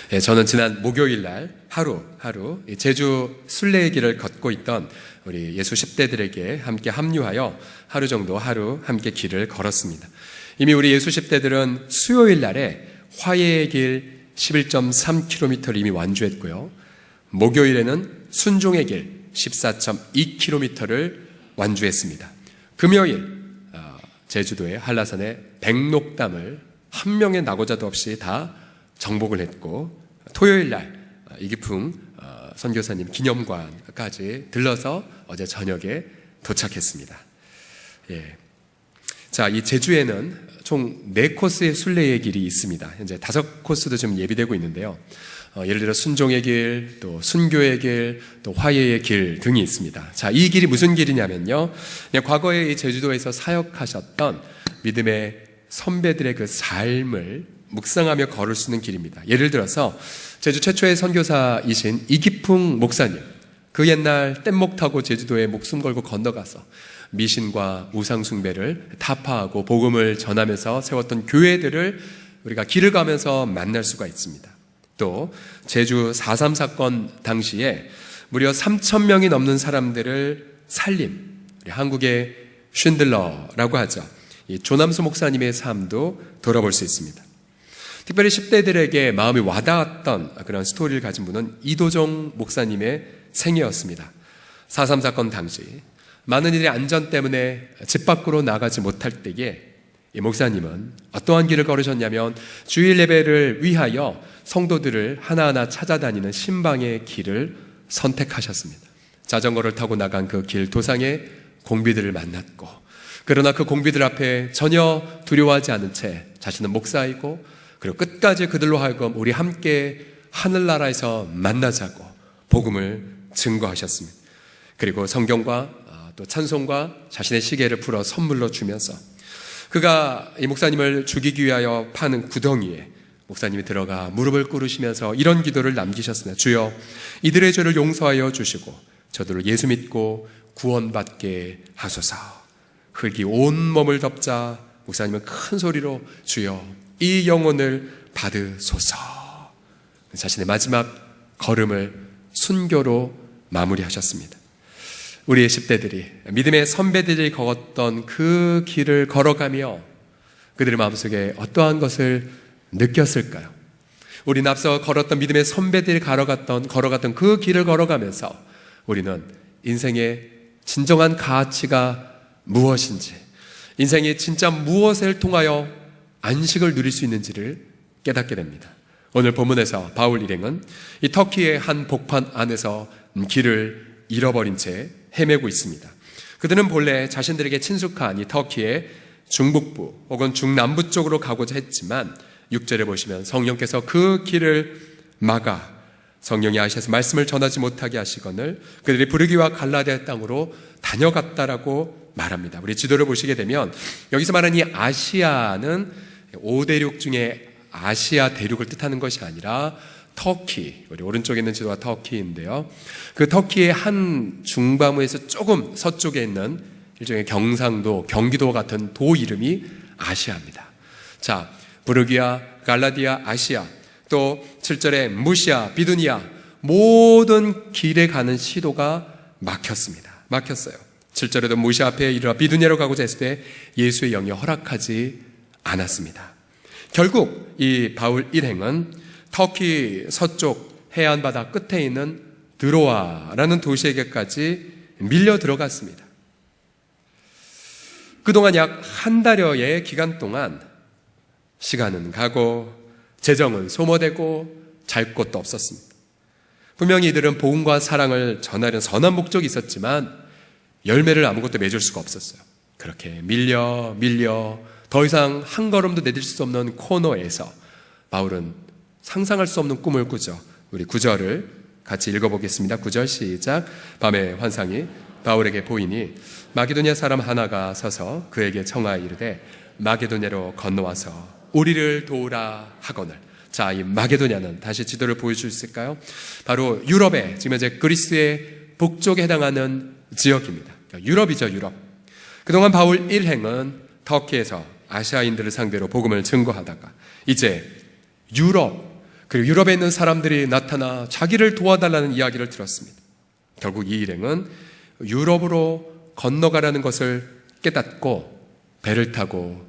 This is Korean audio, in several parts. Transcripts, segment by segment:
저는 지난 목요일 날 하루 제주 순례의 길을 걷고 있던 우리 예수 10대들에게 함께 합류하여 하루 함께 길을 걸었습니다. 이미 우리 예수 10대들은 수요일 날에 화해의 길 11.3km를 이미 완주했고요. 목요일에는 순종의 길 14.2km를 완주했습니다. 금요일 제주도의 한라산의 백록담을 한 명의 낙오자도 없이 다 정복을 했고, 토요일 날 이기풍 선교사님 기념관까지 들러서 어제 저녁에 도착했습니다. 자, 이 제주에는 총 4코스의 순례의 길이 있습니다. 현재 5코스도 좀 예비되고 있는데요. 예를 들어 순종의 길, 또 순교의 길, 또 화해의 길 등이 있습니다. 자, 이 길이 무슨 길이냐면요, 과거에 이 제주도에서 사역하셨던 믿음의 선배들의 그 삶을 묵상하며 걸을 수 있는 길입니다. 예를 들어서 제주 최초의 선교사이신 이기풍 목사님, 그 옛날 뗏목 타고 제주도에 목숨 걸고 건너가서 미신과 우상 숭배를 타파하고 복음을 전하면서 세웠던 교회들을 우리가 길을 가면서 만날 수가 있습니다. 또 제주 4.3 사건 당시에 무려 3,000명이 넘는 사람들을 살린, 우리 한국의 쉰들러라고 하죠, 이 조남수 목사님의 삶도 돌아볼 수 있습니다. 특별히 10대들에게 마음이 와닿았던 그런 스토리를 가진 분은 이도종 목사님의 생애였습니다. 4.3 사건 당시 많은 이들의 안전 때문에 집 밖으로 나가지 못할 때에 이 목사님은 어떠한 길을 걸으셨냐면, 주일 예배를 위하여 성도들을 하나하나 찾아다니는 신방의 길을 선택하셨습니다. 자전거를 타고 나간 그 길 도상에 공비들을 만났고, 그러나 그 공비들 앞에 전혀 두려워하지 않은 채 자신은 목사이고, 그리고 끝까지 그들로 하여금 우리 함께 하늘나라에서 만나자고 복음을 증거하셨습니다. 그리고 성경과 또 찬송과 자신의 시계를 풀어 선물로 주면서 그가 이 목사님을 죽이기 위하여 파는 구덩이에 목사님이 들어가 무릎을 꿇으시면서 이런 기도를 남기셨습니다. 주여, 이들의 죄를 용서하여 주시고 저들을 예수 믿고 구원받게 하소서. 흙이 온 몸을 덮자 목사님은 큰 소리로 주여, 이 영혼을 받으소서. 자신의 마지막 걸음을 순교로 마무리하셨습니다. 우리의 10대들이, 믿음의 선배들이 걸었던 그 길을 걸어가며 그들의 마음속에 어떠한 것을 느꼈을까요? 우리는 앞서 걸었던 믿음의 선배들이 걸어갔던 그 길을 걸어가면서 우리는 인생의 진정한 가치가 무엇인지, 인생이 진짜 무엇을 통하여 안식을 누릴 수 있는지를 깨닫게 됩니다. 오늘 본문에서 바울 일행은 이 터키의 한 복판 안에서 길을 잃어버린 채 헤매고 있습니다. 그들은 본래 자신들에게 친숙한 이 터키의 중북부 혹은 중남부 쪽으로 가고자 했지만 6절에 보시면 성령께서 그 길을 막아 성령이 아시아에서 말씀을 전하지 못하게 하시거늘 그들이 부르기와 갈라디아 땅으로 다녀갔다라고 말합니다. 우리 지도를 보시게 되면 여기서 말하는 이 아시아는 5대륙 중에 아시아 대륙을 뜻하는 것이 아니라 터키, 우리 오른쪽에 있는 지도가 터키인데요, 그 터키의 한 중바무에서 조금 서쪽에 있는 일종의 경상도, 경기도 같은 도 이름이 아시아입니다. 자, 부르기아, 갈라디아, 아시아, 또 7절에 무시아, 비두니아, 모든 길에 가는 시도가 막혔어요. 7절에도 무시아 앞에 이르러 비두니아로 가고자 했을 때 예수의 영이 허락하지 않았습니다. 결국 이 바울 일행은 터키 서쪽 해안바다 끝에 있는 드로아라는 도시에게까지 밀려 들어갔습니다. 그동안 약 한 달여의 기간 동안 시간은 가고 재정은 소모되고 잘 곳도 없었습니다. 분명히 이들은 복음과 사랑을 전하려는 선한 목적이 있었지만 열매를 아무것도 맺을 수가 없었어요. 그렇게 밀려 더 이상 한 걸음도 내딜 수 없는 코너에서 바울은 상상할 수 없는 꿈을 꾸죠. 우리 9절을 같이 읽어보겠습니다. 9절 시작. 밤에 환상이 바울에게 보이니 마게도냐 사람 하나가 서서 그에게 청하여 이르되 마게도냐로 건너와서 우리를 도우라 하거늘. 자, 이 마게도냐는 다시 지도를 보여줄 수 있을까요? 바로 유럽의, 지금 현재 그리스의 북쪽에 해당하는 지역입니다. 유럽이죠, 유럽. 그동안 바울 일행은 터키에서 아시아인들을 상대로 복음을 증거하다가 이제 유럽, 그리고 유럽에 있는 사람들이 나타나 자기를 도와달라는 이야기를 들었습니다. 결국 이 일행은 유럽으로 건너가라는 것을 깨닫고 배를 타고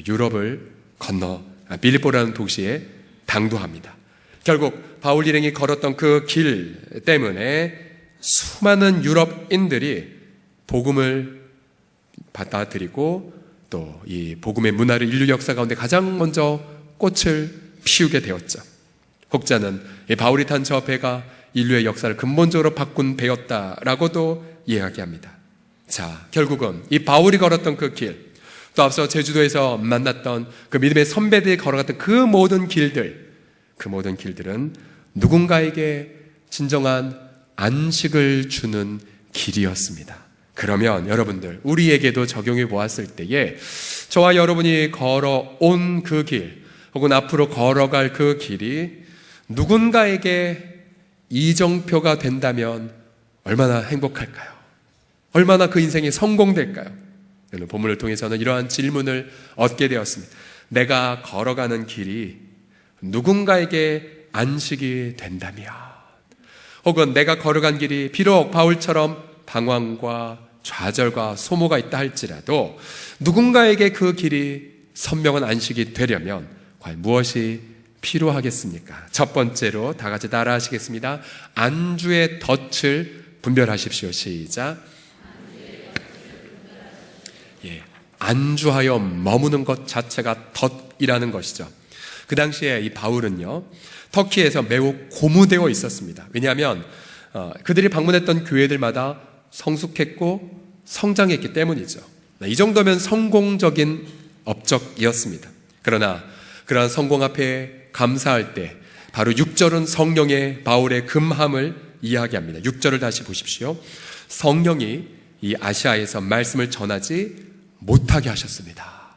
유럽을 건너 빌립보라는 도시에 당도합니다. 결국 바울 일행이 걸었던 그 길 때문에 수많은 유럽인들이 복음을 받아들이고 또 이 복음의 문화를 인류 역사 가운데 가장 먼저 꽃을 피우게 되었죠. 혹자는 이 바울이 탄 저 배가 인류의 역사를 근본적으로 바꾼 배였다라고도 이야기합니다. 자, 결국은 이 바울이 걸었던 그 길, 또 앞서 제주도에서 만났던 그 믿음의 선배들이 걸어갔던 그 모든 길들은 누군가에게 진정한 안식을 주는 길이었습니다. 그러면 여러분들, 우리에게도 적용해 보았을 때에 저와 여러분이 걸어온 그 길, 혹은 앞으로 걸어갈 그 길이 누군가에게 이정표가 된다면 얼마나 행복할까요? 얼마나 그 인생이 성공될까요? 오늘 본문을 통해서는 이러한 질문을 얻게 되었습니다. 내가 걸어가는 길이 누군가에게 안식이 된다면, 혹은 내가 걸어간 길이 비록 바울처럼 방황과 좌절과 소모가 있다 할지라도 누군가에게 그 길이 선명한 안식이 되려면 과연 무엇이 필요하겠습니까? 첫 번째로 다 같이 따라 하시겠습니다. 안주의 덫을 분별하십시오. 시작. 예, 안주하여 머무는 것 자체가 덫이라는 것이죠. 그 당시에 이 바울은요, 터키에서 매우 고무되어 있었습니다. 왜냐하면 그들이 방문했던 교회들마다 성숙했고 성장했기 때문이죠. 이 정도면 성공적인 업적이었습니다. 그러나 그러한 성공 앞에 감사할 때 바로 6절은 성령의 바울의 금함을 이야기합니다. 6절을 다시 보십시오. 성령이 이 아시아에서 말씀을 전하지 못하게 하셨습니다.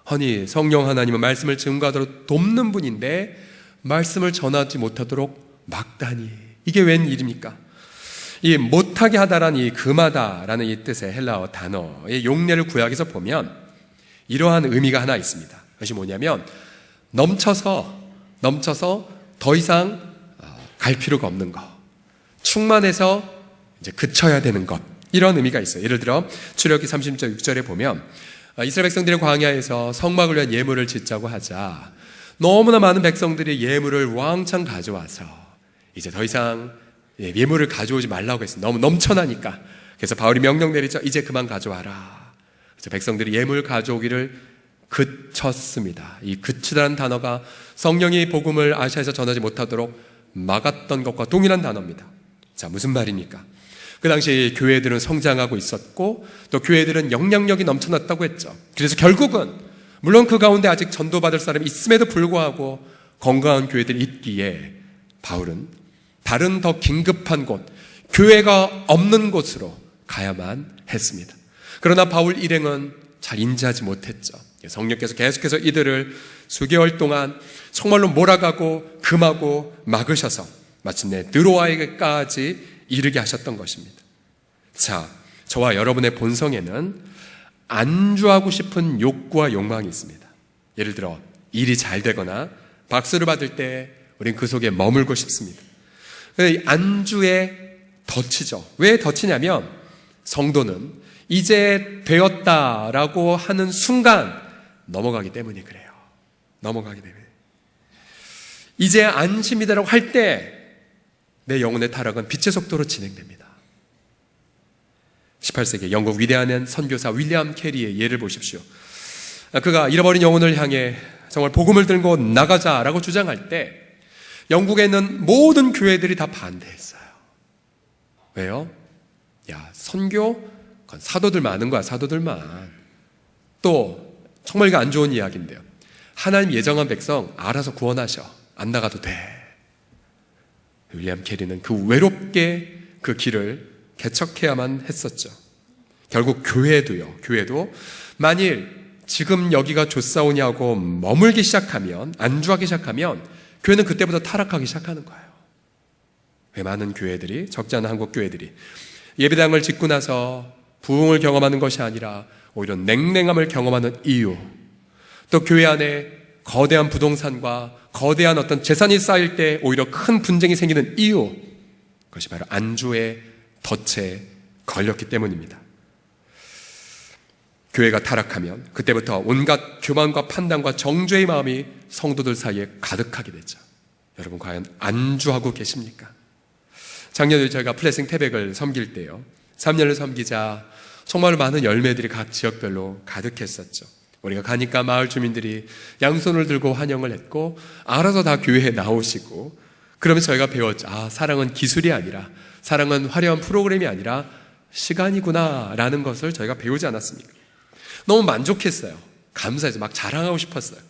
아니, 성령 하나님은 말씀을 증거하도록 돕는 분인데 말씀을 전하지 못하도록 막다니, 이게 웬 일입니까? 이 못하게 하다란 이 금하다라는 이 뜻의 헬라어 단어의 용례를 구약에서 보면 이러한 의미가 하나 있습니다. 그것이 뭐냐면 넘쳐서 더 이상 갈 필요가 없는 것, 충만해서 이제 그쳐야 되는 것, 이런 의미가 있어요. 예를 들어 출애굽기 30장 6절에 보면 이스라엘 백성들의 광야에서 성막을 위한 예물을 짓자고 하자 너무나 많은 백성들이 예물을 왕창 가져와서 이제 더 이상 예물을 가져오지 말라고 했어요. 너무 넘쳐나니까. 그래서 바울이 명령 내리죠. 이제 그만 가져와라. 그래서 백성들이 예물 가져오기를 그쳤습니다. 이 그치다는 단어가 성령이 복음을 아시아에서 전하지 못하도록 막았던 것과 동일한 단어입니다. 자, 무슨 말입니까? 그 당시 교회들은 성장하고 있었고 또 교회들은 영향력이 넘쳐났다고 했죠. 그래서 결국은 물론 그 가운데 아직 전도받을 사람이 있음에도 불구하고 건강한 교회들이 있기에 바울은 다른 더 긴급한 곳, 교회가 없는 곳으로 가야만 했습니다. 그러나 바울 일행은 잘 인지하지 못했죠. 성령께서 계속해서 이들을 수개월 동안 정말로 몰아가고 금하고 막으셔서 마침내 드로아에게까지 이르게 하셨던 것입니다. 자, 저와 여러분의 본성에는 안주하고 싶은 욕구와 욕망이 있습니다. 예를 들어 일이 잘 되거나 박수를 받을 때 우린 그 속에 머물고 싶습니다. 안주의 덫이죠. 왜 덫이냐면 성도는 이제 되었다라고 하는 순간 넘어가기 때문에 그래요. 넘어가기 때문에. 이제 안심이다라고 할 때 내 영혼의 타락은 빛의 속도로 진행됩니다. 18세기 영국 위대한 선교사 윌리엄 캐리의 예를 보십시오. 그가 잃어버린 영혼을 향해 정말 복음을 들고 나가자라고 주장할 때 영국에 있는 모든 교회들이 다 반대했어요. 왜요? 야, 선교? 그건 사도들만 아는 거야, 사도들만. 또 정말 이거 안 좋은 이야기인데요. 하나님 예정한 백성 알아서 구원하셔. 안 나가도 돼. 윌리엄 캐리는 그 외롭게 그 길을 개척해야만 했었죠. 결국 교회도 만일 지금 여기가 좋사오냐고 머물기 시작하면, 안주하기 시작하면 교회는 그때부터 타락하기 시작하는 거예요. 왜 많은 교회들이, 적지 않은 한국 교회들이 예배당을 짓고 나서 부흥을 경험하는 것이 아니라 오히려 냉랭함을 경험하는 이유, 또 교회 안에 거대한 부동산과 거대한 어떤 재산이 쌓일 때 오히려 큰 분쟁이 생기는 이유, 그것이 바로 안주의 덫에 걸렸기 때문입니다. 교회가 타락하면 그때부터 온갖 교만과 판단과 정죄의 마음이 성도들 사이에 가득하게 됐죠. 여러분 과연 안주하고 계십니까? 작년에 저희가 플레싱 태백을 섬길 때요, 3년을 섬기자 정말 많은 열매들이 각 지역별로 가득했었죠. 우리가 가니까 마을 주민들이 양손을 들고 환영을 했고 알아서 다 교회에 나오시고, 그러면서 저희가 배웠죠. 아, 사랑은 기술이 아니라, 사랑은 화려한 프로그램이 아니라 시간이구나 라는 것을 저희가 배우지 않았습니까? 너무 만족했어요. 감사해서 막 자랑하고 싶었어요.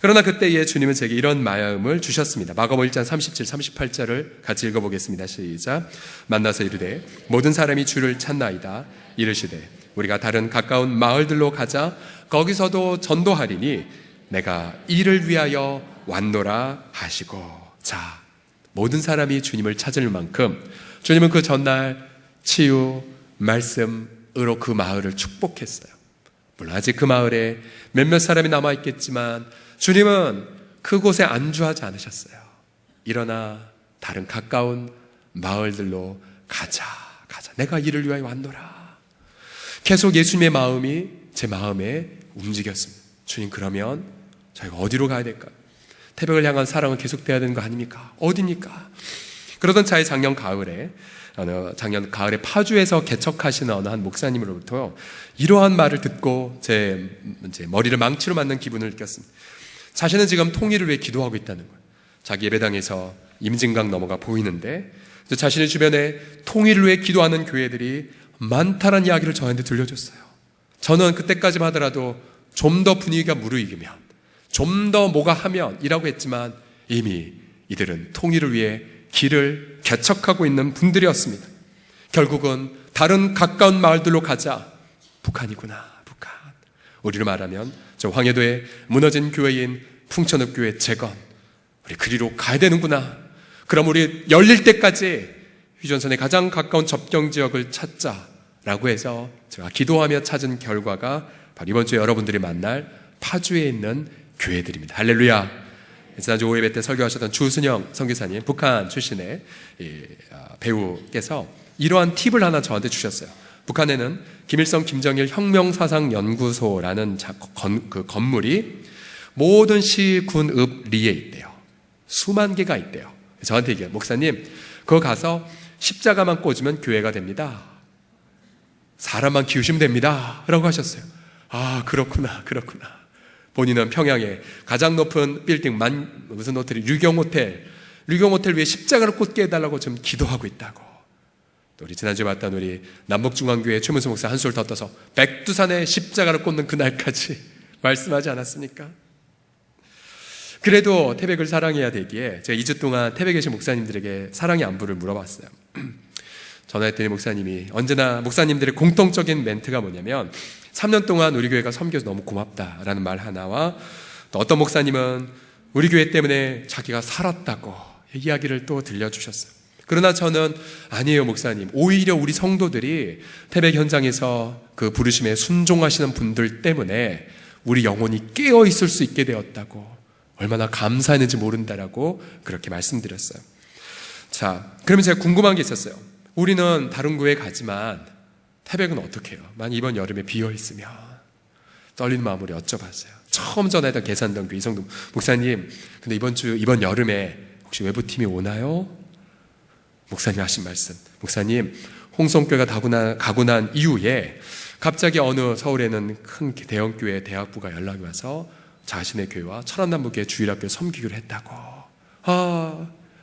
그러나 그때에 주님은 제게 이런 마음을 주셨습니다. 마가복음 1장 37, 38절을 같이 읽어보겠습니다. 시작. 만나서 이르되 모든 사람이 주를 찾나이다. 이르시되 우리가 다른 가까운 마을들로 가자. 거기서도 전도하리니 내가 이를 위하여 왔노라 하시고. 자, 모든 사람이 주님을 찾을 만큼 주님은 그 전날 치유, 말씀으로 그 마을을 축복했어요. 물론 아직 그 마을에 몇몇 사람이 남아있겠지만 주님은 그곳에 안주하지 않으셨어요. 일어나 다른 가까운 마을들로 가자. 내가 이를 위하여 왔노라. 계속 예수님의 마음이 제 마음에 움직였습니다. 주님, 그러면 저희가 어디로 가야 될까요? 태백을 향한 사랑은 계속돼야 되는 거 아닙니까? 어디입니까? 그러던 차에 작년 가을에 파주에서 개척하시는 어느 한 목사님으로부터 이러한 말을 듣고 제 머리를 망치로 맞는 기분을 느꼈습니다. 자신은 지금 통일을 위해 기도하고 있다는 거예요. 자기 예배당에서 임진강 너머가 보이는데 자신의 주변에 통일을 위해 기도하는 교회들이 많다는 이야기를 저한테 들려줬어요. 저는 그때까지만 하더라도 좀 더 분위기가 무르익으면, 좀 더 뭐가 하면 이라고 했지만 이미 이들은 통일을 위해 길을 개척하고 있는 분들이었습니다. 결국은 다른 가까운 마을들로 가자. 북한이구나, 북한. 우리로 말하면 저 황해도에 무너진 교회인 풍천읍교회 재건, 우리 그리로 가야 되는구나. 그럼 우리 열릴 때까지 휴전선의 가장 가까운 접경 지역을 찾자라고 해서 제가 기도하며 찾은 결과가 바로 이번 주에 여러분들이 만날 파주에 있는 교회들입니다. 할렐루야. 지난주 오예배 때 설교하셨던 주순영 선교사님, 북한 출신의 배우께서 이러한 팁을 하나 저한테 주셨어요. 북한에는 김일성 김정일 혁명사상연구소라는 그 건물이 모든 시, 군, 읍, 리에 있대요. 수만 개가 있대요. 저한테 얘기해요. 목사님, 그거 가서 십자가만 꽂으면 교회가 됩니다. 사람만 키우시면 됩니다. 라고 하셨어요. 아, 그렇구나. 본인은 평양에 가장 높은 빌딩, 무슨 호텔이 류경호텔 위에 십자가를 꽂게 해달라고 지금 기도하고 있다고. 또 우리 지난주에 봤던 우리 남북중앙교회 최문수 목사 한술 더 떠서 백두산에 십자가를 꽂는 그날까지 말씀하지 않았습니까? 그래도 태백을 사랑해야 되기에 제가 2주 동안 태백에 계신 목사님들에게 사랑의 안부를 물어봤어요. 전화했더니 목사님이, 언제나 목사님들의 공통적인 멘트가 뭐냐면 3년 동안 우리 교회가 섬겨서 너무 고맙다라는 말 하나와, 또 어떤 목사님은 우리 교회 때문에 자기가 살았다고 이야기를 또 들려주셨어요. 그러나 저는 아니에요, 목사님. 오히려 우리 성도들이 태백 현장에서 그 부르심에 순종하시는 분들 때문에 우리 영혼이 깨어 있을 수 있게 되었다고, 얼마나 감사했는지 모른다라고 그렇게 말씀드렸어요. 자, 그러면 제가 궁금한 게 있었어요. 우리는 다른 교회 가지만 태백은 어떻게 해요? 만약 이번 여름에 비어있으면. 떨리는 마음으로 여쭤봤어요. 처음 전화했던 계산동 교회 이성동 목사님, 근데 이번 여름에 혹시 외부팀이 오나요? 목사님 하신 말씀, 목사님, 홍성교회가 가고 난 이후에 갑자기 어느 서울에는 큰 대형교회 대학부가 연락이 와서 자신의 교회와 천안남북교회 주일학교에 섬기기로 했다고.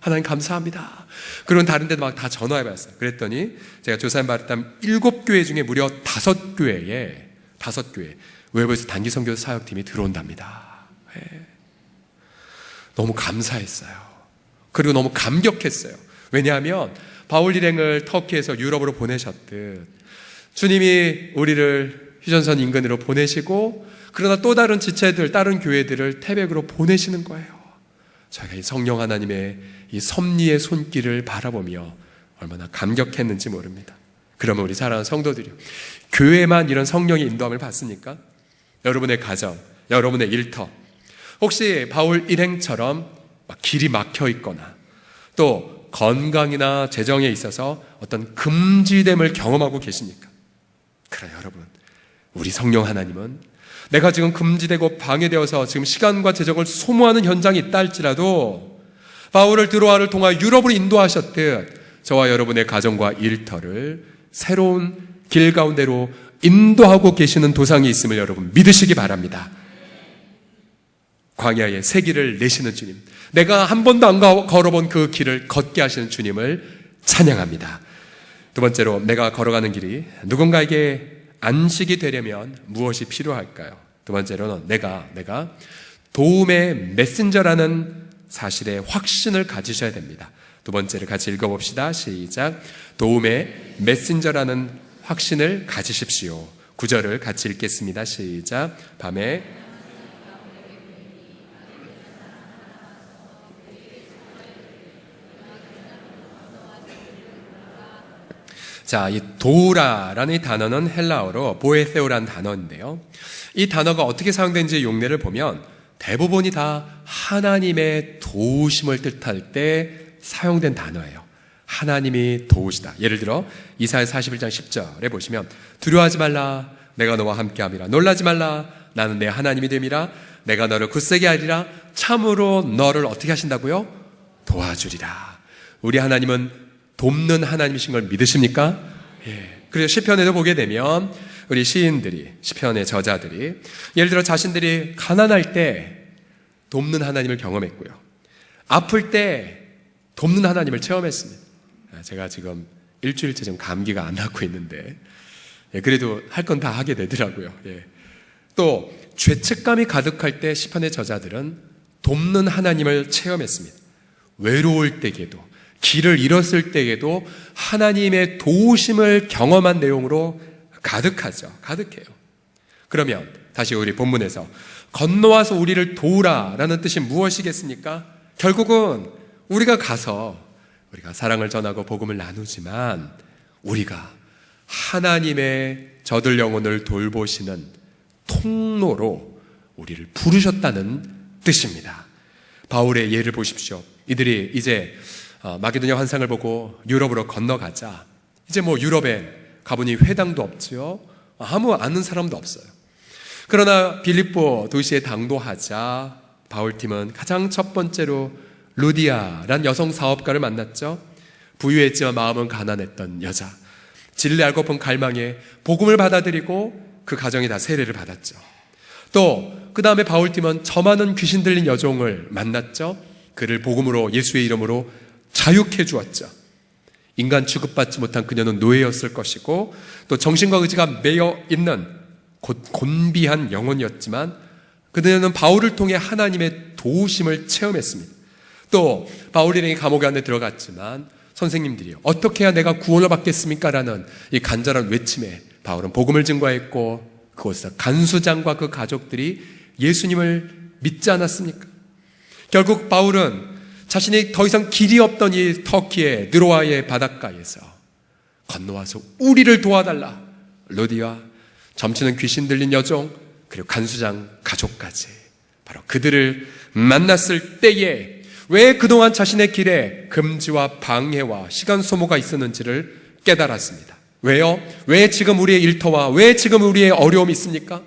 하나님 감사합니다. 그런 다른 데도 막 다 전화해봤어요. 그랬더니 제가 조사해 봤다면 7교회 중에 무려 5교회에 외부에서 단기 선교 사역팀이 들어온답니다. 네. 너무 감사했어요. 그리고 너무 감격했어요. 왜냐하면 바울 일행을 터키에서 유럽으로 보내셨듯 주님이 우리를 휴전선 인근으로 보내시고, 그러나 또 다른 지체들, 다른 교회들을 태백으로 보내시는 거예요. 저희가 이 성령 하나님의 이 섭리의 손길을 바라보며 얼마나 감격했는지 모릅니다. 그러면 우리 사랑하는 성도들이요, 교회만 이런 성령의 인도함을 받습니까? 여러분의 가정, 여러분의 일터, 혹시 바울 일행처럼 길이 막혀 있거나 또 건강이나 재정에 있어서 어떤 금지됨을 경험하고 계십니까? 그래요, 여러분. 우리 성령 하나님은 내가 지금 금지되고 방해되어서 지금 시간과 재정을 소모하는 현장이 있다 할지라도 바울을 드로아를 통하여 유럽으로 인도하셨듯 저와 여러분의 가정과 일터를 새로운 길 가운데로 인도하고 계시는 도상이 있음을 여러분 믿으시기 바랍니다. 광야에 새 길을 내시는 주님, 내가 한 번도 안 걸어본 그 길을 걷게 하시는 주님을 찬양합니다. 두 번째로, 내가 걸어가는 길이 누군가에게 안식이 되려면 무엇이 필요할까요? 두 번째로는 내가 도움의 메신저라는 사실에 확신을 가지셔야 됩니다. 두 번째를 같이 읽어봅시다. 시작. 도움의 메신저라는 확신을 가지십시오. 9절을 같이 읽겠습니다. 시작. 밤에 자, 이 도우라라는 이 단어는 헬라어로 보에세오라는 단어인데요. 이 단어가 어떻게 사용되는지 용례를 보면 대부분이 다 하나님의 도우심을 뜻할 때 사용된 단어예요. 하나님이 도우시다. 예를 들어 이사야 41장 10절에 보시면 두려워하지 말라, 내가 너와 함께함이라. 놀라지 말라, 나는 내 하나님이 됨이라. 내가 너를 굳세게 하리라. 참으로 너를 어떻게 하신다고요? 도와주리라. 우리 하나님은 돕는 하나님이신 걸 믿으십니까? 예. 그래서 시편에도 보게 되면 우리 시인들이, 시편의 저자들이 예를 들어 자신들이 가난할 때 돕는 하나님을 경험했고요, 아플 때 돕는 하나님을 체험했습니다. 제가 지금 일주일째 지금 감기가 안 낫고 있는데 그래도 할 건 다 하게 되더라고요. 또 죄책감이 가득할 때 시편의 저자들은 돕는 하나님을 체험했습니다. 외로울 때에도, 길을 잃었을 때에도 하나님의 도우심을 경험한 내용으로 가득하죠. 가득해요. 그러면 다시 우리 본문에서 건너와서 우리를 도우라라는 뜻이 무엇이겠습니까? 결국은 우리가 가서 우리가 사랑을 전하고 복음을 나누지만 우리가 하나님의 저들 영혼을 돌보시는 통로로 우리를 부르셨다는 뜻입니다. 바울의 예를 보십시오. 이들이 이제 마게도냐 환상을 보고 유럽으로 건너가자 이제 유럽에 가보니 회당도 없지요, 아무 아는 사람도 없어요. 그러나 빌립보 도시에 당도하자 바울팀은 가장 첫 번째로 루디아란 여성 사업가를 만났죠. 부유했지만 마음은 가난했던 여자, 진리 알고 본 갈망에 복음을 받아들이고 그 가정이 다 세례를 받았죠. 또 그 다음에 바울팀은 저 많은 귀신 들린 여종을 만났죠. 그를 복음으로, 예수의 이름으로 자유케 주었죠. 인간 취급받지 못한 그녀는 노예였을 것이고 또 정신과 의지가 매여 있는 곧 곤비한 영혼이었지만 그녀는 바울을 통해 하나님의 도우심을 체험했습니다. 또 바울 일행이 감옥 안에 들어갔지만 선생님들이 어떻게 해야 내가 구원을 받겠습니까? 라는 이 간절한 외침에 바울은 복음을 증거했고 그곳에서 간수장과 그 가족들이 예수님을 믿지 않았습니까? 결국 바울은 자신이 더 이상 길이 없던 이 터키의 느로아의 바닷가에서 건너와서 우리를 도와달라, 루디아, 점치는 귀신 들린 여종, 그리고 간수장 가족까지 바로 그들을 만났을 때에 왜 그동안 자신의 길에 금지와 방해와 시간 소모가 있었는지를 깨달았습니다. 왜요? 왜 지금 우리의 일터와 왜 지금 우리의 어려움이 있습니까?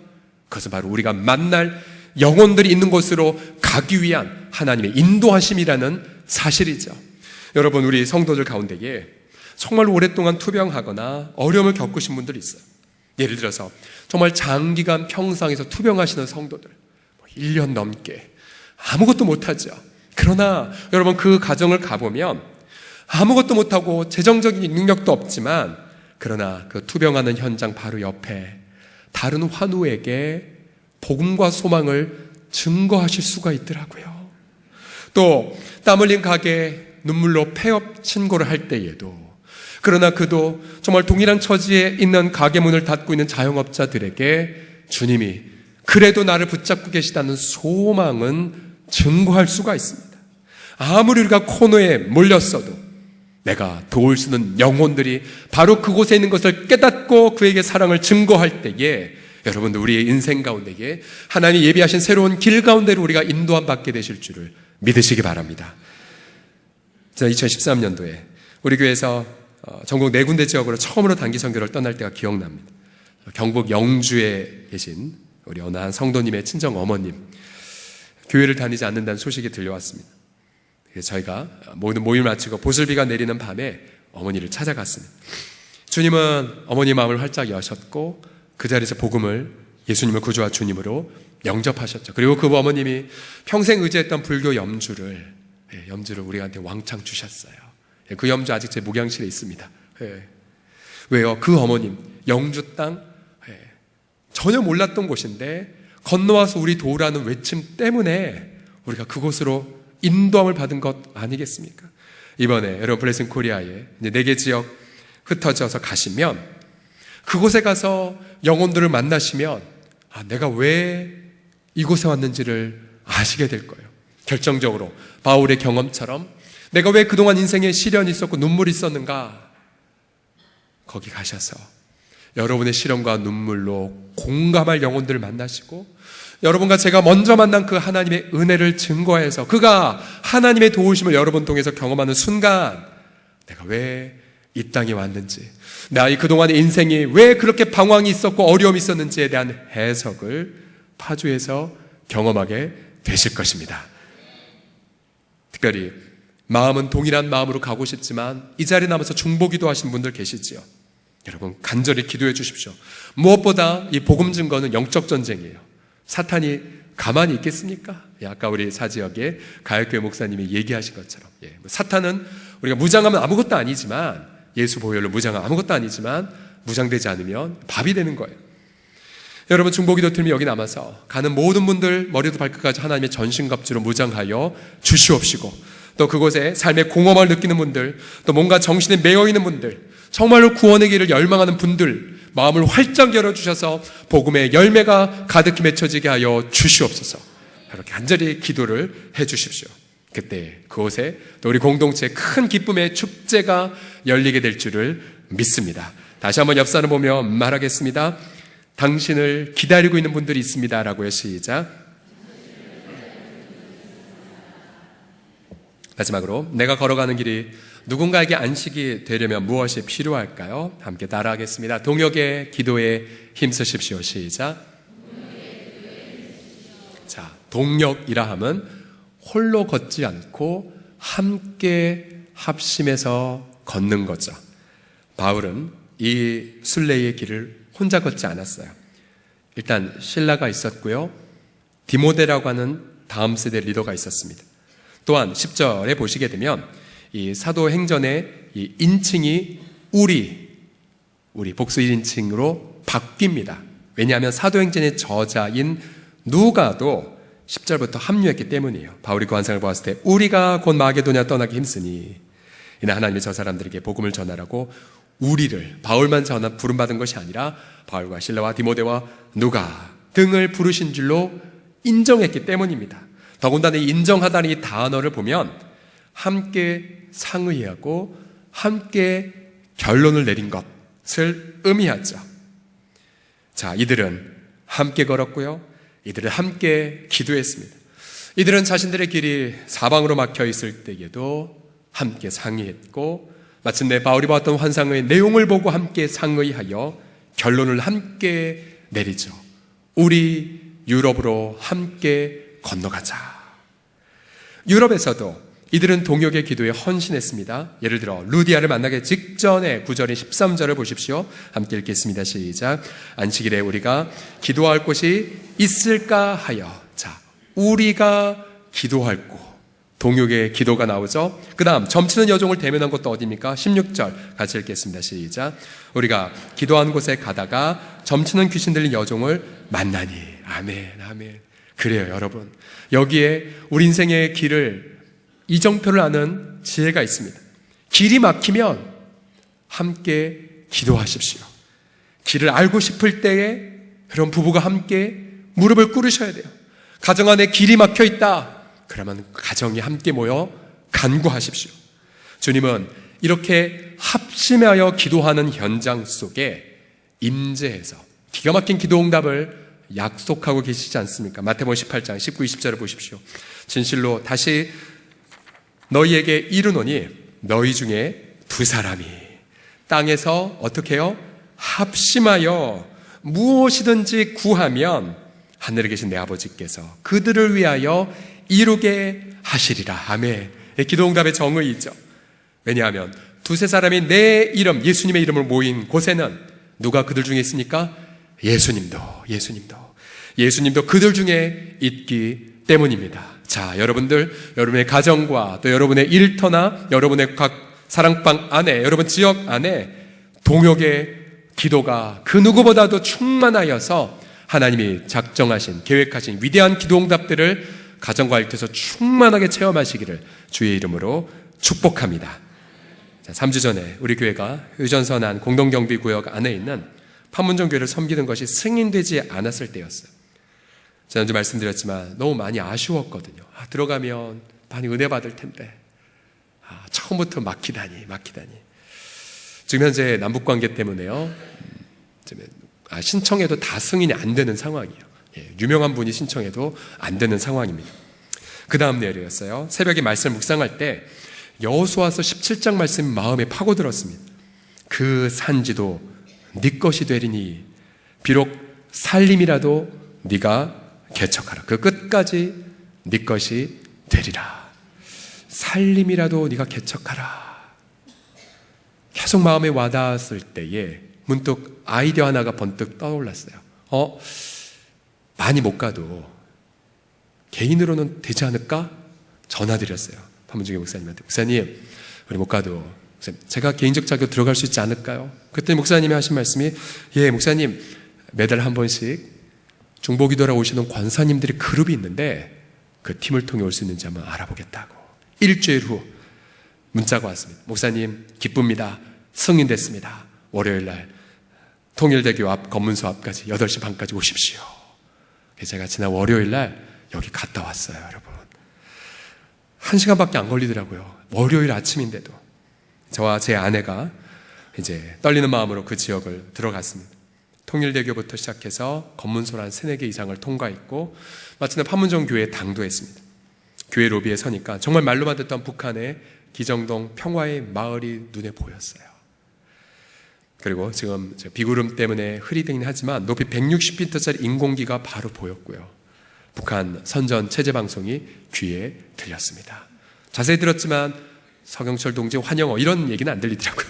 그것은 바로 우리가 만날 영혼들이 있는 곳으로 가기 위한 하나님의 인도하심이라는 사실이죠. 여러분, 우리 성도들 가운데에 정말 오랫동안 투병하거나 어려움을 겪으신 분들이 있어요. 예를 들어서 정말 장기간 평상에서 투병하시는 성도들, 1년 넘게 아무것도 못하죠. 그러나 여러분, 그 가정을 가보면 아무것도 못하고 재정적인 능력도 없지만 그러나 그 투병하는 현장 바로 옆에 다른 환우에게 복음과 소망을 증거하실 수가 있더라고요. 또 땀 흘린 가게에 눈물로 폐업 신고를 할 때에도, 그러나 그도 정말 동일한 처지에 있는 가게 문을 닫고 있는 자영업자들에게 주님이 그래도 나를 붙잡고 계시다는 소망은 증거할 수가 있습니다. 아무리 우리가 코너에 몰렸어도 내가 도울 수 있는 영혼들이 바로 그곳에 있는 것을 깨닫고 그에게 사랑을 증거할 때에 여러분도 우리의 인생 가운데에 하나님이 예비하신 새로운 길 가운데로 우리가 인도함 받게 되실 줄을 믿으시기 바랍니다. 2013년도에 우리 교회에서 전국 4군데 지역으로 처음으로 단기 선교를 떠날 때가 기억납니다. 경북 영주에 계신 우리 어느 한 성도님의 친정 어머님, 교회를 다니지 않는다는 소식이 들려왔습니다. 그래서 저희가 모든 모임을 마치고 보슬비가 내리는 밤에 어머니를 찾아갔습니다. 주님은 어머니 마음을 활짝 여셨고 그 자리에서 복음을, 예수님을 구주와 주님으로 영접하셨죠. 그리고 그 어머님이 평생 의지했던 불교 염주를 우리한테 왕창 주셨어요. 그 염주 아직 제 목양실에 있습니다. 왜요? 그 어머님 영주 땅 전혀 몰랐던 곳인데 건너와서 우리 도우라는 외침 때문에 우리가 그곳으로 인도함을 받은 것 아니겠습니까? 이번에 여러분 블레싱 코리아에 이제 4개 지역 흩어져서 가시면 그곳에 가서 영혼들을 만나시면 내가 왜 이곳에 왔는지를 아시게 될 거예요. 결정적으로 바울의 경험처럼 내가 왜 그동안 인생에 시련이 있었고 눈물이 있었는가, 거기 가셔서 여러분의 시련과 눈물로 공감할 영혼들을 만나시고 여러분과 제가 먼저 만난 그 하나님의 은혜를 증거해서 그가 하나님의 도우심을 여러분 통해서 경험하는 순간 내가 왜 이 땅에 왔는지, 나의 그동안의 인생이 왜 그렇게 방황이 있었고 어려움이 있었는지에 대한 해석을 파주에서 경험하게 되실 것입니다. 특별히 마음은 동일한 마음으로 가고 싶지만 이 자리에 남아서 중보기도 하신 분들 계시지요. 여러분 간절히 기도해 주십시오. 무엇보다 이 복음 증거는 영적 전쟁이에요. 사탄이 가만히 있겠습니까? 아까 우리 사지역의 가역교회 목사님이 얘기하신 것처럼 사탄은 우리가 무장하면 아무것도 아니지만, 예수 보혈로 무장하면 아무것도 아니지만 무장되지 않으면 밥이 되는 거예요. 여러분 중보기도 팀이 여기 남아서 가는 모든 분들 머리부터 발끝까지 하나님의 전신갑주로 무장하여 주시옵시고, 또 그곳에 삶의 공허함을 느끼는 분들, 또 뭔가 정신에 매여있는 분들, 정말로 구원의 길을 열망하는 분들 마음을 활짝 열어주셔서 복음의 열매가 가득히 맺혀지게 하여 주시옵소서. 이렇게 간절히 기도를 해 주십시오. 그때 그곳에 또 우리 공동체의 큰 기쁨의 축제가 열리게 될 줄을 믿습니다. 다시 한번 옆 사람 보며 말하겠습니다. 당신을 기다리고 있는 분들이 있습니다 라고요. 시작. 마지막으로 내가 걸어가는 길이 누군가에게 안식이 되려면 무엇이 필요할까요? 함께 따라하겠습니다. 동역의 기도에 힘쓰십시오. 시작. 자, 동역이라 함은 홀로 걷지 않고 함께 합심해서 걷는 거죠. 바울은 이 순례의 길을 혼자 걷지 않았어요. 일단 실라가 있었고요, 디모데라고 하는 다음 세대 리더가 있었습니다. 또한 10절에 보시게 되면 이 사도행전의 이 인칭이 우리 복수 1인칭으로 바뀝니다. 왜냐하면 사도행전의 저자인 누가도 10절부터 합류했기 때문이에요. 바울이 그 환상을 보았을 때 우리가 곧 마게도냐 떠나기 힘쓰니 이는 하나님이 저 사람들에게 복음을 전하라고 우리를, 바울만 부름받은 것이 아니라 바울과 실라와 디모데와 누가 등을 부르신 줄로 인정했기 때문입니다. 더군다나 이 인정하다는 이 단어를 보면 함께 상의하고 함께 결론을 내린 것을 의미하죠. 자, 이들은 함께 걸었고요, 이들은 함께 기도했습니다. 이들은 자신들의 길이 사방으로 막혀 있을 때에도 함께 상의했고, 마침내 바울이 봤던 환상의 내용을 보고 함께 상의하여 결론을 함께 내리죠. 우리 유럽으로 함께 건너가자. 유럽에서도 이들은 동역의 기도에 헌신했습니다. 예를 들어 루디아를 만나기 직전에 9절인 13절을 보십시오. 함께 읽겠습니다. 시작. 안식일에 우리가 기도할 곳이 있을까 하여. 자, 우리가 기도할 곳, 동역의 기도가 나오죠. 그 다음 점치는 여종을 대면한 곳도 어디입니까? 16절 같이 읽겠습니다. 시작. 우리가 기도한 곳에 가다가 점치는 귀신 들린 여종을 만나니. 아멘, 아멘. 그래요, 여러분. 여기에 우리 인생의 길을, 이정표를 아는 지혜가 있습니다. 길이 막히면 함께 기도하십시오. 길을 알고 싶을 때에 그런 부부가 함께 무릎을 꿇으셔야 돼요. 가정 안에 길이 막혀 있다, 그러면 가정이 함께 모여 간구하십시오. 주님은 이렇게 합심하여 기도하는 현장 속에 임재해서 기가 막힌 기도 응답을 약속하고 계시지 않습니까? 마태복음 18장 19, 20절을 보십시오. 진실로 다시 너희에게 이르노니 너희 중에 두 사람이 땅에서 어떻게 해요? 합심하여 무엇이든지 구하면 하늘에 계신 내 아버지께서 그들을 위하여 이루게 하시리라. 아멘. 기도 응답의 정의이죠. 왜냐하면 두세 사람이 내 이름, 예수님의 이름을 모인 곳에는 누가 그들 중에 있습니까? 예수님도 그들 중에 있기 때문입니다. 자, 여러분들, 여러분의 가정과 또 여러분의 일터나 여러분의 각 사랑방 안에, 여러분 지역 안에 동역의 기도가 그 누구보다도 충만하여서 하나님이 작정하신, 계획하신 위대한 기도 응답들을 가정과 일터에서 충만하게 체험하시기를 주의 이름으로 축복합니다. 자, 3주 전에 우리 교회가 의전선안 공동경비구역 안에 있는 판문점 교회를 섬기는 것이 승인되지 않았을 때였어요. 지난주 말씀드렸지만 너무 많이 아쉬웠거든요. 들어가면 많이 은혜 받을 텐데 처음부터 막히다니. 지금 현재 남북관계 때문에요, 신청해도 다 승인이 안 되는 상황이에요. 유명한 분이 신청해도 안 되는 상황입니다. 그 다음 내일이었어요. 새벽에 말씀 묵상할 때 여호수아서 17장 말씀이 마음에 파고들었습니다. 그 산지도 네 것이 되리니 비록 살림이라도 네가 개척하라. 그 끝까지 네 것이 되리라. 살림이라도 네가 개척하라. 계속 마음에 와닿았을 때에 문득 아이디어 하나가 번뜩 떠올랐어요. 많이 못 가도 개인으로는 되지 않을까? 전화드렸어요. 판문중의 목사님한테. 목사님, 우리 못 가도 제가 개인적 자격 들어갈 수 있지 않을까요? 그때 목사님이 하신 말씀이, 예, 목사님, 매달 한 번씩 중보기도라 오시는 권사님들이 그룹이 있는데 그 팀을 통해 올 수 있는지 한번 알아보겠다고. 일주일 후 문자가 왔습니다. 목사님, 기쁩니다. 승인됐습니다. 월요일날 통일대교 앞 검문소 앞까지 8시 반까지 오십시오. 제가 지난 월요일날 여기 갔다 왔어요. 여러분, 1시간밖에 안 걸리더라고요. 월요일 아침인데도. 저와 제 아내가 이제 떨리는 마음으로 그 지역을 들어갔습니다. 통일대교부터 시작해서 검문소를 한 3-4개 이상을 통과했고 마침내 판문점 교회에 당도했습니다. 교회 로비에 서니까 정말 말로만 듣던 북한의 기정동 평화의 마을이 눈에 보였어요. 그리고 지금 비구름 때문에 흐리긴 하지만 높이 160m짜리 인공기가 바로 보였고요. 북한 선전 체제 방송이 귀에 들렸습니다. 자세히 들었지만 서경철 동지 환영어 이런 얘기는 안 들리더라고요.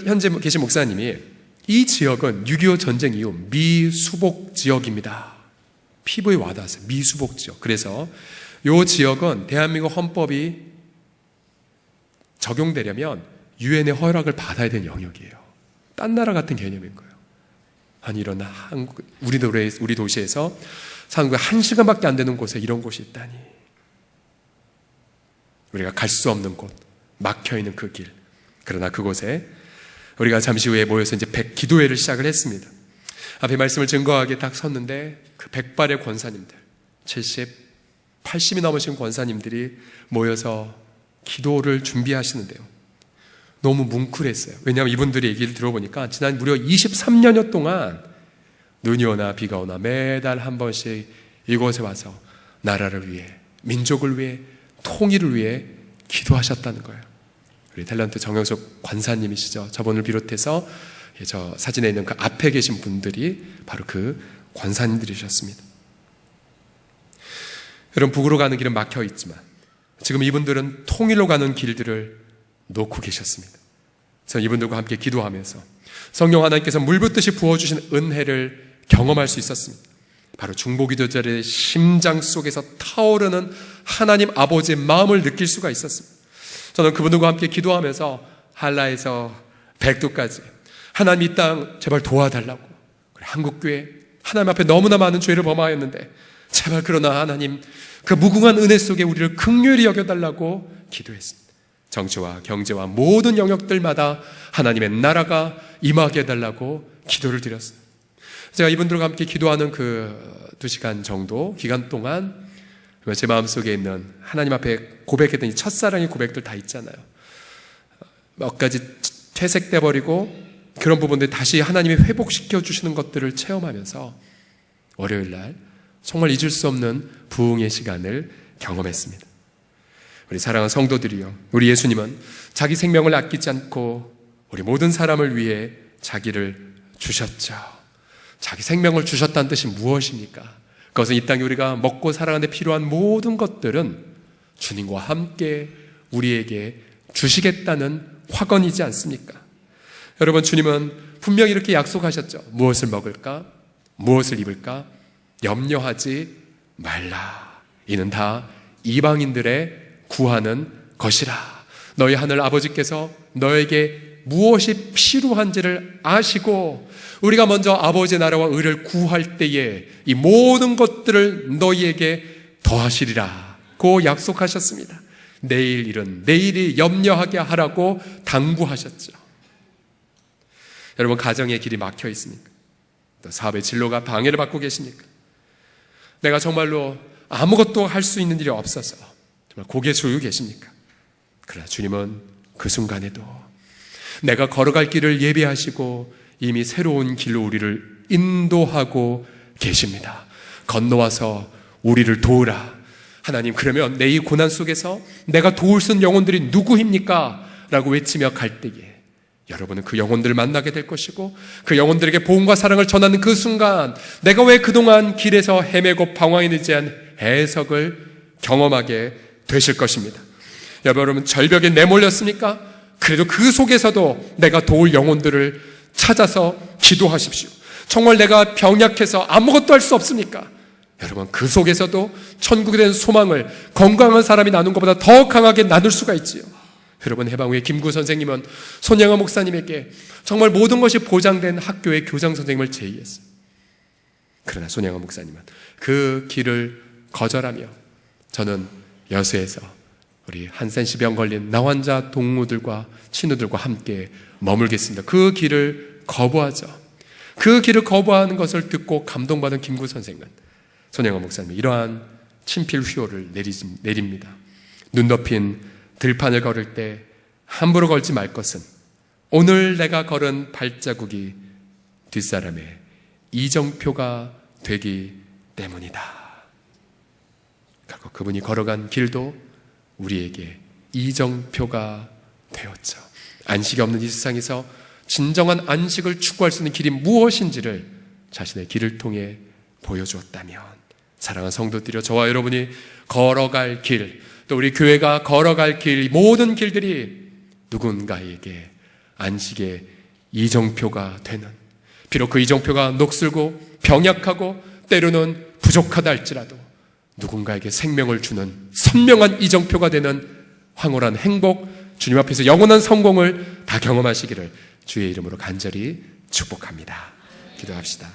현재 계신 목사님이 이 지역은 6.25 전쟁 이후 미수복 지역입니다. 피부에 와닿았어요. 미수복 지역. 그래서 이 지역은 대한민국 헌법이 적용되려면 유엔의 허락을 받아야 되는 영역이에요. 딴 나라 같은 개념인 거예요. 아니, 이런 우리 도시에서 사는 거 1시간밖에 안 되는 곳에 이런 곳이 있다니. 우리가 갈 수 없는 곳, 막혀있는 그 길. 그러나 그곳에 우리가 잠시 후에 모여서 이제 기도회를 시작을 했습니다. 앞에 말씀을 증거하게 딱 섰는데 그 100발의 권사님들, 70, 80이 넘으신 권사님들이 모여서 기도를 준비하시는데요. 너무 뭉클했어요. 왜냐하면 이분들의 얘기를 들어보니까 지난 무려 23년여 동안 눈이 오나 비가 오나 매달 한 번씩 이곳에 와서 나라를 위해, 민족을 위해, 통일을 위해 기도하셨다는 거예요. 우리 탤런트 정영석 관사님이시죠. 저분을 비롯해서 저 사진에 있는 그 앞에 계신 분들이 바로 그 관사님들이셨습니다. 여러분, 북으로 가는 길은 막혀 있지만 지금 이분들은 통일로 가는 길들을 놓고 계셨습니다. 그래서 이분들과 함께 기도하면서 성령 하나님께서 물붓듯이 부어주신 은혜를 경험할 수 있었습니다. 바로 중보기도자의 심장 속에서 타오르는 하나님 아버지의 마음을 느낄 수가 있었습니다. 저는 그분들과 함께 기도하면서 한라에서 백두까지 하나님 이 땅 제발 도와달라고, 한국교회 하나님 앞에 너무나 많은 죄를 범하였는데 제발 그러나 하나님 그 무궁한 은혜 속에 우리를 긍휼히 여겨달라고 기도했습니다. 정치와 경제와 모든 영역들마다 하나님의 나라가 임하게 해달라고 기도를 드렸어요. 제가 이분들과 함께 기도하는 그 2시간 정도 기간 동안 제 마음속에 있는 하나님 앞에 고백했던 이 첫사랑의 고백들 다 있잖아요. 몇 가지 퇴색돼 버리고 그런 부분들 다시 하나님이 회복시켜 주시는 것들을 체험하면서 월요일 날 정말 잊을 수 없는 부흥의 시간을 경험했습니다. 우리 사랑하는 성도들이요, 우리 예수님은 자기 생명을 아끼지 않고 우리 모든 사람을 위해 자기를 주셨죠. 자기 생명을 주셨다는 뜻이 무엇입니까? 그것은 이 땅에 우리가 먹고 살아가는 데 필요한 모든 것들은 주님과 함께 우리에게 주시겠다는 확언이지 않습니까? 여러분, 주님은 분명히 이렇게 약속하셨죠. 무엇을 먹을까? 무엇을 입을까? 염려하지 말라. 이는 다 이방인들의 구하는 것이라. 너희 하늘 아버지께서 너에게 무엇이 필요한지를 아시고 우리가 먼저 아버지의 나라와 의를 구할 때에 이 모든 것들을 너희에게 더하시리라 고 약속하셨습니다. 내일 일은 내일이 염려하게 하라고 당부하셨죠. 여러분, 가정의 길이 막혀 있습니까? 또 사업의 진로가 방해를 받고 계십니까? 내가 정말로 아무것도 할 수 있는 일이 없어서 정말 고개 숙이고 계십니까? 그러나 주님은 그 순간에도 내가 걸어갈 길을 예비하시고 이미 새로운 길로 우리를 인도하고 계십니다. 건너와서 우리를 도우라. 하나님, 그러면 내 이 고난 속에서 내가 도울 수 있는 영혼들이 누구입니까? 라고 외치며 갈 때에 여러분은 그 영혼들을 만나게 될 것이고 그 영혼들에게 복음과 사랑을 전하는 그 순간 내가 왜 그동안 길에서 헤매고 방황했는지 대한 해석을 경험하게 되실 것입니다. 여러분, 절벽에 내몰렸습니까? 그래도 그 속에서도 내가 도울 영혼들을 찾아서 기도하십시오. 정말 내가 병약해서 아무것도 할 수 없습니까? 여러분, 그 속에서도 천국에 대한 소망을 건강한 사람이 나눈 것보다 더 강하게 나눌 수가 있지요. 여러분, 해방후의 김구 선생님은 손양아 목사님에게 정말 모든 것이 보장된 학교의 교장 선생님을 제의했어요. 그러나 손양아 목사님은 그 길을 거절하며 저는 여수에서 우리 한센시병 걸린 나환자 동무들과 친구들과 함께 머물겠습니다. 그 길을 거부하죠. 그 길을 거부하는 것을 듣고 감동받은 김구 선생은 손양아 목사님이 이러한 친필 휘호를 내립니다. 눈 덮인 들판을 걸을 때 함부로 걸지 말 것은 오늘 내가 걸은 발자국이 뒷사람의 이정표가 되기 때문이다. 결국 그분이 걸어간 길도 우리에게 이정표가 되었죠. 안식이 없는 이 세상에서 진정한 안식을 추구할 수 있는 길이 무엇인지를 자신의 길을 통해 보여주었다면, 사랑하는 성도들이여, 저와 여러분이 걸어갈 길, 또 우리 교회가 걸어갈 길, 모든 길들이 누군가에게 안식의 이정표가 되는, 비록 그 이정표가 녹슬고 병약하고 때로는 부족하다 할지라도 누군가에게 생명을 주는 선명한 이정표가 되는 황홀한 행복, 주님 앞에서 영원한 성공을 다 경험하시기를 주의 이름으로 간절히 축복합니다. 기도합시다.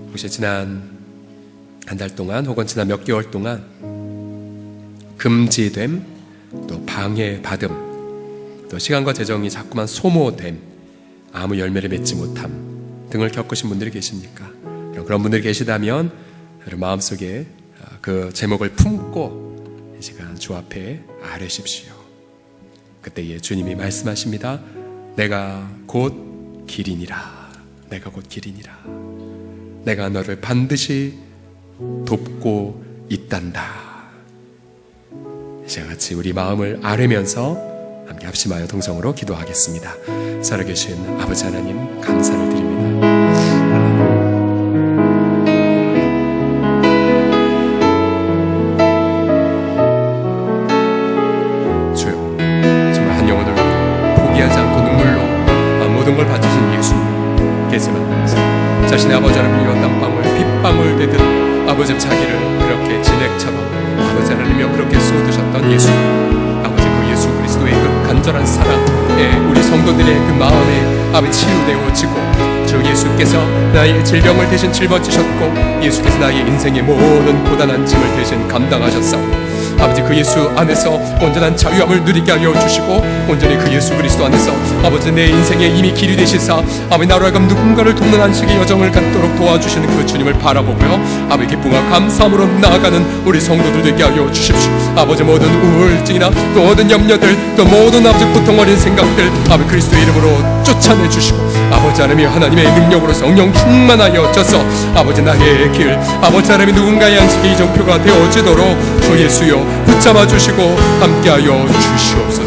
혹시 지난 한 달 동안 혹은 지난 몇 개월 동안 금지됨, 또 방해받음, 또 시간과 재정이 자꾸만 소모됨, 아무 열매를 맺지 못함 등을 겪으신 분들이 계십니까? 그런 분들이 계시다면 여러분 마음속에 그 제목을 품고 이 시간 주 앞에 아뢰십시오. 그때에 주님이 말씀하십니다. 내가 곧 길이니라. 내가 곧 길이니라. 내가 너를 반드시 돕고 있단다. 이제 같이 우리 마음을 아뢰면서 함께 합심하여 동성으로 기도하겠습니다. 살아계신 아버지 하나님, 감사를 드립니다. 주여, 정말 한 영혼을 포기하지 않고 눈물로 모든 걸 바치신 예수님, 겟세마네에서 자신의 아버지 하나님이 연단방울 빗방울 되듯 아버지 자기를 그렇게 진액처럼 아버지 하나님이여 그렇게 쏟으셨던 예수, 아버지 그 예수 그리스도의 그 간절한 사랑에 우리 성도들의 그 마음에 아버지 치유되어지고, 저 예수께서 나의 질병을 대신 짊어지셨고 예수께서 나의 인생의 모든 고단한 짐을 대신 감당하셨사오니 아버지 그 예수 안에서 온전한 자유함을 누리게 하여 주시고 온전히 그 예수 예수 그리스도 안에서 아버지 내 인생에 이미 길이 되시사 아버지 나로 하여금 누군가를 돕는 안식의 여정을 갖도록 도와주시는 그 주님을 바라보고요 아버지 기쁨과 감사함으로 나아가는 우리 성도들 되게 하여 주십시오. 아버지 모든 우울증이나 또 모든 염려들 또 모든 아버지 고통 어린 생각들 아버지 그리스도의 이름으로 쫓아내 주시고 아버지 하나님의 능력으로 성령 충만하여 져서 아버지 나의 길 아버지 하나님이 누군가의 안식의 이정표가 되어지도록 주 예수여 붙잡아 주시고 함께하여 주시옵소서.